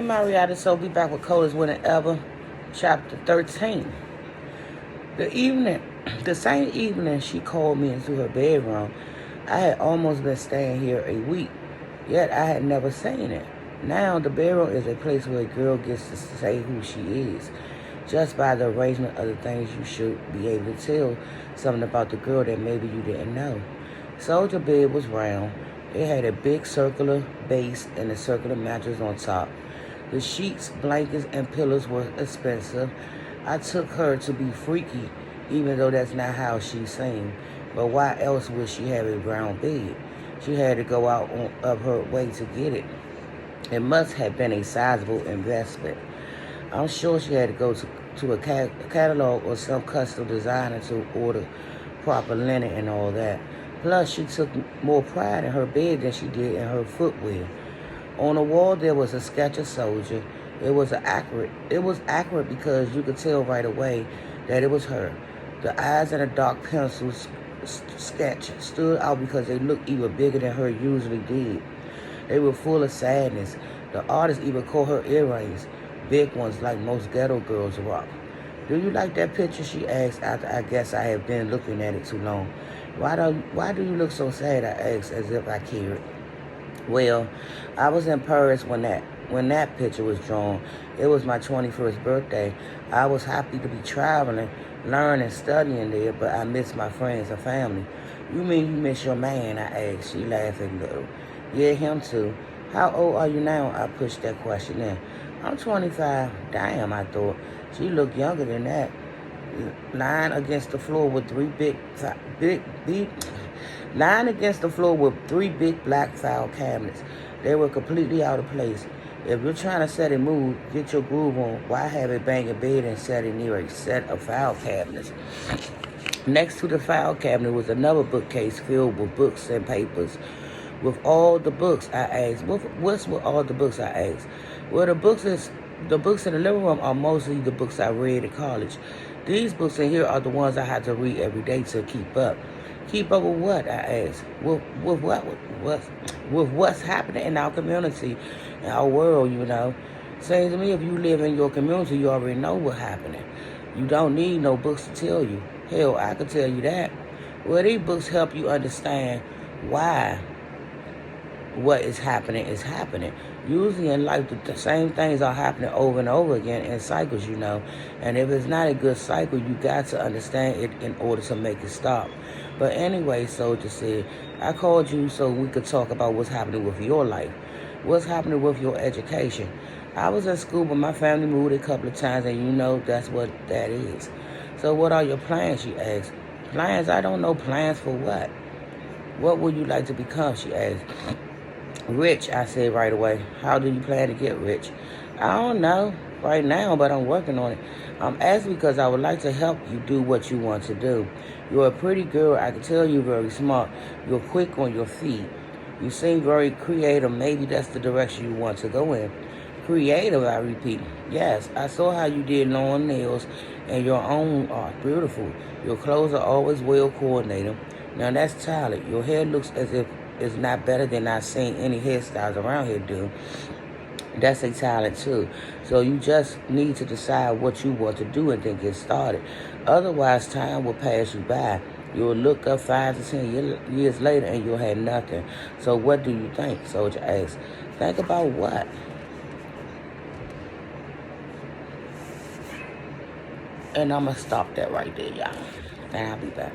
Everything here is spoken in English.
Marietta, so be back with Coldest Winter Ever, chapter 13. The same evening she called me into her bedroom, I had almost been staying here a week, yet I had never seen it. Now the bedroom is a place where a girl gets to say who she is. Just by the arrangement of the things, you should be able to tell something about the girl that maybe you didn't know. Soldier bed was round. It had a big circular base and a circular mattress on top. The sheets, blankets, and pillows were expensive. I took her to be freaky, even though that's not how she seemed. But why else would she have a brown bed? She had to go out of her way to get it. It must have been a sizable investment. I'm sure she had to go to a catalog or some custom designer to order proper linen and all that. Plus, she took more pride in her bed than she did in her footwear. On the wall, there was a sketch of Soldier. It was accurate because you could tell right away that it was her. The eyes and the dark pencil sketch stood out because they looked even bigger than her usually did. They were full of sadness. The artist even called her earrings, big ones like most ghetto girls rock. Do you like that picture? She asked after I guess I had been looking at it too long. Why do you look so sad? I asked as if I cared. Well, I was in Paris when that picture was drawn. It was my 21st birthday. I was happy to be traveling, learning, studying there, but I missed my friends and family. You mean you miss your man? I asked. She laughed a little. Yeah, him too. How old are you now? I pushed that question in. I'm 25. Damn, I thought. She looked younger than that. Lying against the floor with three big black file cabinets. They were completely out of place. If you're trying to set a mood, get your groove on, why have a banging bed and set it near a set of file cabinets? Next to the file cabinet was another bookcase filled with books and papers. With all the books, I asked. What's with all the books, I asked? Well, the books in the living room are mostly the books I read in college. These books in here are the ones I have to read every day to keep up. Keep up with what? I asked. With what? With what's happening in our community, in our world, you know. Seems to me if you live in your community, you already know what's happening. You don't need no books to tell you. Hell, I could tell you that. Well, these books help you understand why what is happening. Usually in life, the same things are happening over and over again in cycles, you know. And if it's not a good cycle, you got to understand it in order to make it stop. But anyway, Soldier said, I called you so we could talk about what's happening with your life. What's happening with your education. I was at school, but my family moved a couple of times, and you know that's what that is. So what are your plans, she asked. Plans? I don't know. Plans for what? What would you like to become, she asked. Rich, I said right away. How do you plan to get rich? I don't know right now, but I'm working on it. I'm asking because I would like to help you do what you want to do. You're a pretty girl. I can tell you're very smart. You're quick on your feet. You seem very creative. Maybe that's the direction you want to go in. Creative, I repeat. Yes, I saw how you did long nails and your own art. Beautiful. Your clothes are always well coordinated. Now that's talent. Your hair looks as if it's not better than I've seen any hairstyles around here do. That's a talent too. So you just need to decide what you want to do and then get started. Otherwise, time will pass you by. You'll look up 5 to 10 years later and you'll have nothing. So what do you think? Soldier asked. Think about what? And I'm going to stop that right there, y'all. And I'll be back.